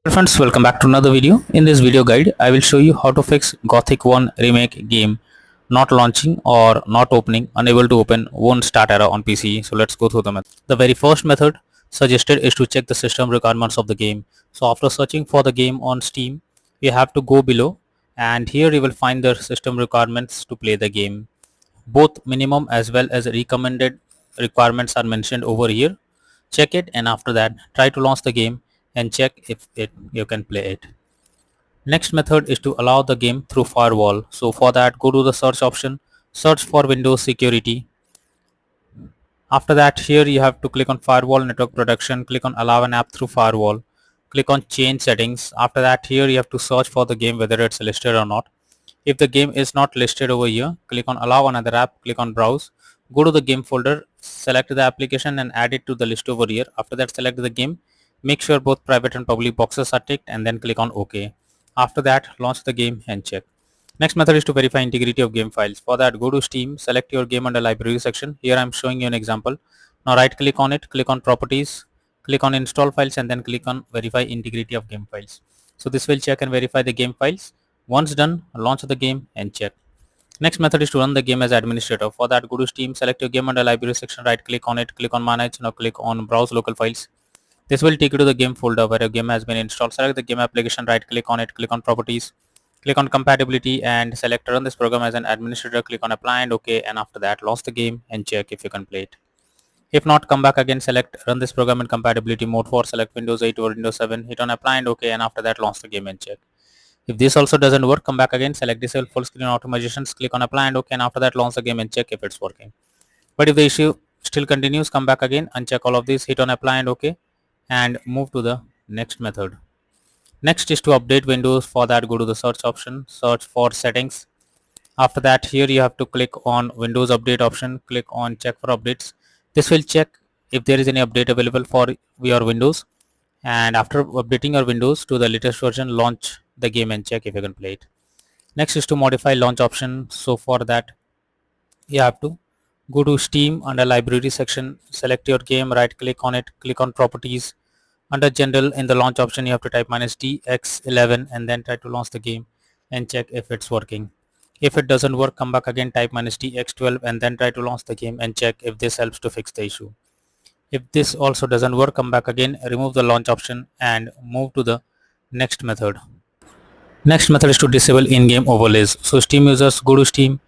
Hello friends, welcome back to another video. In this video guide, I will show you how to fix Gothic 1 remake game not launching or not opening, unable to open, won't start error on PC. So let's go through the method. The very first method suggested is to check the system requirements of the game. So after searching for the game on Steam, you have to go below and here you will find the system requirements to play the game. Both minimum as well as recommended requirements are mentioned over here. Check it and after that try to launch the game and check if you can play it. Next method is to allow the game through firewall. So for that go to the search option, search for Windows security. After that here you have to click on firewall network protection, click on allow an app through firewall, click on change settings. After that here you have to search for the game whether it's listed or not. If the game is not listed over here, click on allow another app, click on browse, go to the game folder, select the application and add it to the list over here. After that select the game, make sure both private and public boxes are ticked and then click on OK. After that launch the game and check. Next method is to verify integrity of game files. For that go to Steam, select your game under library section. Here I am showing you an example. Now right click on it, click on properties, click on install files and then click on verify integrity of game files. So this will check and verify the game files. Once done, launch the game and check. Next method is to run the game as administrator. For that go to Steam, select your game under library section, right click on it, click on manage, now click on browse local files. This will take you to the game folder where your game has been installed. Select the game application, right click on it, click on properties, click on compatibility and select run this program as an administrator, click on apply and OK, and after that launch the game and check if you can play it. If not, come back again, select run this program in compatibility mode for select Windows 8 or Windows 7, hit on apply and OK, and after that launch the game and check. If this also doesn't work, come back again, select disable full screen optimizations, click on apply and OK, and after that launch the game and check if it's working. But if the issue still continues, come back again, uncheck all of these, hit on apply and OK, and move to the next method. Next is to update Windows. For that go to the search option, search for settings. After that here you have to click on Windows update option, click on check for updates. This will check if there is any update available for your Windows, and after updating your Windows to the latest version, launch the game and check if you can play it. Next is to modify launch option. So for that you have to go to Steam under library section, select your game, right click on it, click on properties. Under general in the launch option you have to type -dx11 and then try to launch the game and check if it's working. If it doesn't work, come back again, type -dx12 and then try to launch the game and check if this helps to fix the issue. If this also doesn't work, come back again, remove the launch option and move to the next method. Next method is to disable in-game overlays. So Steam users go to Steam,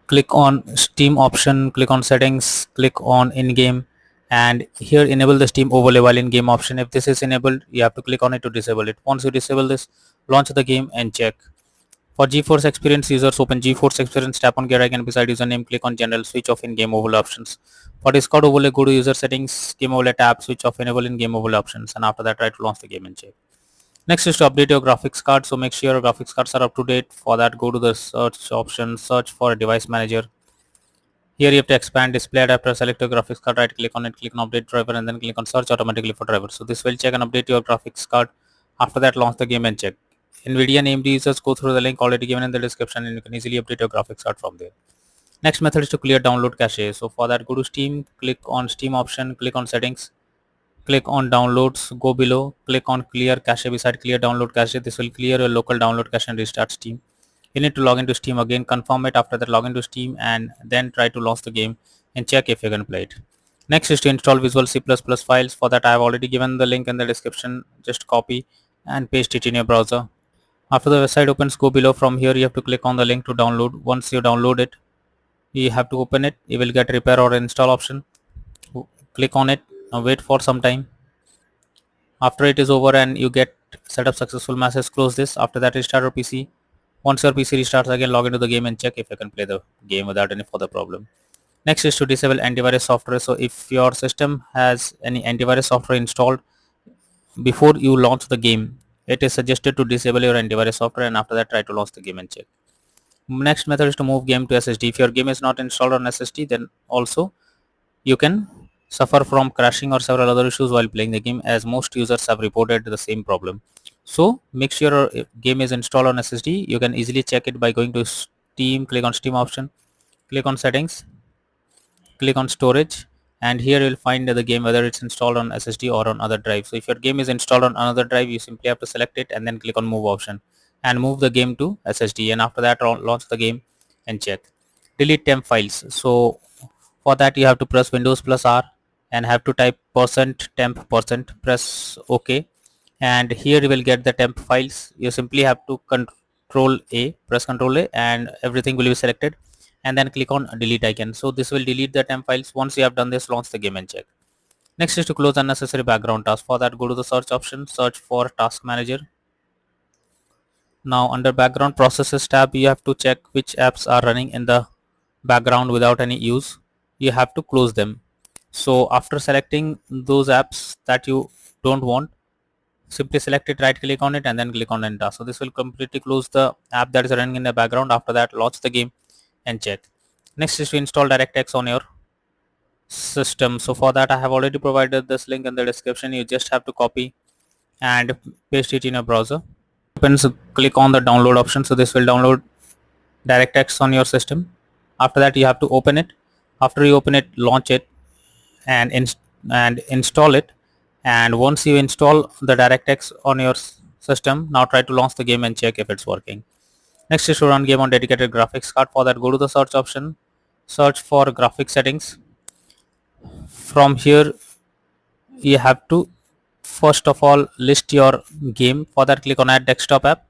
click on Steam option, click on settings, click on in-game, and here enable the Steam overlay while in-game option. If this is enabled, you have to click on it to disable it. Once you disable this, launch the game and check. For GeForce Experience users, open GeForce Experience, tap on gear icon beside username, click on general, switch off in-game overlay options. For Discord overlay, go to user settings, game overlay tab, switch off enable in-game overlay options, and after that try to launch the game and check. Next is to update your graphics card. So make sure your graphics cards are up to date. For that go to the search option, search for device manager. Here you have to expand display adapter, select your graphics card, right click on it, click on update driver and then click on search automatically for driver. So this will check and update your graphics card. After that launch the game and check. NVIDIA and AMD users, go through the link already given in the description and you can easily update your graphics card from there. Next method is to clear download cache. So for that go to Steam, click on Steam option, click on settings, click on downloads, go below, click on clear cache beside clear download cache. This will clear your local download cache and restart Steam. You need to log into Steam again, confirm it, after that log into Steam and then try to launch the game and check if you can play it. Next is to install Visual C++ files. For that I have already given the link in the description, just copy and paste it in your browser. After the website opens, go below. From here you have to click on the link to download. Once you download it, you have to open it. You will get repair or install option. Click on it. Now wait for some time. After it is over and you get setup successful message, close this. After that restart your PC. Once your PC restarts again, log into the game and check if you can play the game without any further problem. Next is to disable antivirus software. So if your system has any antivirus software installed, before you launch the game, it is suggested to disable your antivirus software and after that try to launch the game and check. Next method is to move game to SSD. If your game is not installed on SSD, then also you can suffer from crashing or several other issues while playing the game, as most users have reported the same problem. So make sure your game is installed on SSD. You can easily check it by going to Steam, click on Steam option, click on settings, click on storage and here you'll find the game whether it's installed on SSD or on other drive. So if your game is installed on another drive, you simply have to select it and then click on move option and move the game to SSD, and after that launch the game and check. Delete temp files. So for that you have to press Windows plus R and have to type %temp press OK, and here you will get the temp files. You simply have to press Control A, and everything will be selected, and then click on delete icon. So this will delete the temp files. Once you have done this, launch the game and check. Next is to close unnecessary background tasks. For that, go to the search option, search for task manager. Now under background processes tab, you have to check which apps are running in the background without any use. You have to close them. So after selecting those apps that you don't want, simply select it, right click on it, and then click on enter. So this will completely close the app that is running in the background. After that, launch the game and check. Next is to install DirectX on your system. So for that, I have already provided this link in the description. You just have to copy and paste it in your browser. Click on the download option. So this will download DirectX on your system. After that, you have to open it. After you open it, launch it and install it. And once you install the DirectX on your system, now try to launch the game and check if it's working. Next is to run game on dedicated graphics card. For that, go to the search option, search for graphics settings. From here, you have to first of all list your game. For that, click on add desktop app,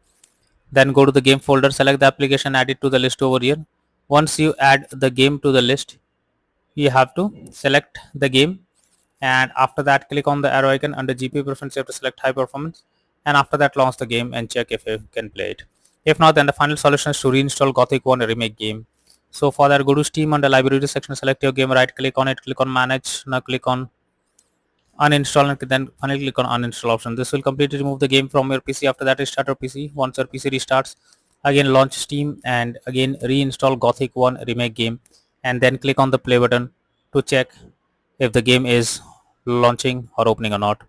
then go to the game folder, select the application, add it to the list over here. Once you add the game to the list, you have to select the game, and after that click on the arrow icon. Under GPU preference, you have to select high performance, and after that launch the game and check if you can play it. If not, then the final solution is to reinstall Gothic 1 remake game. So for that, go to Steam, under library section, select your game, right click on it, click on manage. Now click on uninstall and then finally click on uninstall option. This will completely remove the game from your PC. After that, restart your PC. Once your PC restarts, again launch Steam and again reinstall Gothic 1 remake game, and then click on the play button to check if the game is launching or opening or not.